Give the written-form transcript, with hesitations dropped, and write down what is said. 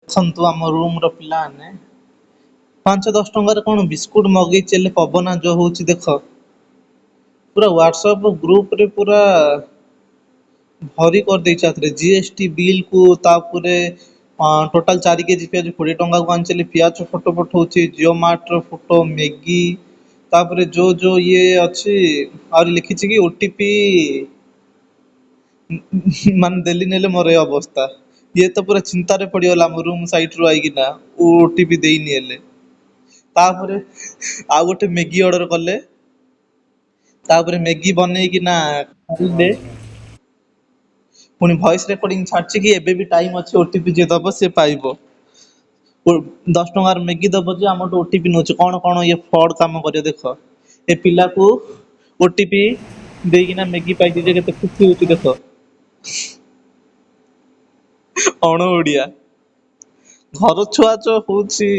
ଦେଖନ୍ତୁ ଆମ ରୁମ ର ପିଲାମାନେ 5-10 ଟଙ୍କାରେ କଣ ବିସ୍କୁଟ ମଗେଇଛି ହେଲେ ପବନା ଯୋଉ ହଉଛି ଦେଖ। ପୁରା ହ୍ୱାଟ୍ସଆପ ଗ୍ରୁପ ରେ ପୁରା ଭରି କରିଦେଇଛି ଏଥିରେ ଜିଏସଟି ବିଲ୍ କୁ ତାପରେ ଟୋଟାଲ 4 କେଜି ପିଆଜ 20 ଟଙ୍କା କୁ ଆଣିଥିଲି ପିଆଜ ଫଟୋ ପଠଉଛି ଜିଓ ମାର୍ଟ ର ଫଟୋ ମ୍ୟାଗି ତାପରେ ଯୋଉ ଇଏ ଅଛି ଆହୁରି ଲେଖିଛି କି ଓଟିପି ମାନେ ଦେଲି ନେଲେ ମୋର ଏ ଅବସ୍ଥା। ଇଏ ତ ପୁରା ଚିନ୍ତାରେ ପଡିଗଲା ଆମ ରୁମ ସାଇଟ ରୁ ଆଇକିନା ଓଟିପି ଦେଇନି ହେଲେ। ତାପରେ ଆଉ ଗୋଟେ ମ୍ୟାଗି ଅର୍ଡର କଲେ। ତାପରେ ମ୍ୟାଗି ବନେଇକି ନା ଖାଇଲେ। ପୁଣି ଭଏସ ରେକର୍ଡିଂ ଛାଡିଛି କି ଏବେ ବି ଟାଇମ ଅଛି ଓଟିପି ଯିଏ ଦବ ସିଏ ପାଇବ। 10 ଟଙ୍କାର ମ୍ୟାଗି ଦବ ଯେ ଆମଠୁ ଓଟିପି ନଉଛି କଣ କଣ ଇଏ ଫଡ କାମ କରିବ ଦେଖ। ଏ ପିଲାକୁ ଓଟିପି ଦେଇକିନା ମ୍ୟାଗି ପାଇଛି ଯେ କେତେ ଖୁସି ହଉଛି ଦେଖ। ଅଣ ଓଡିଆ ଘର ଛୁଆ ଯୋଉ ହଉଛି।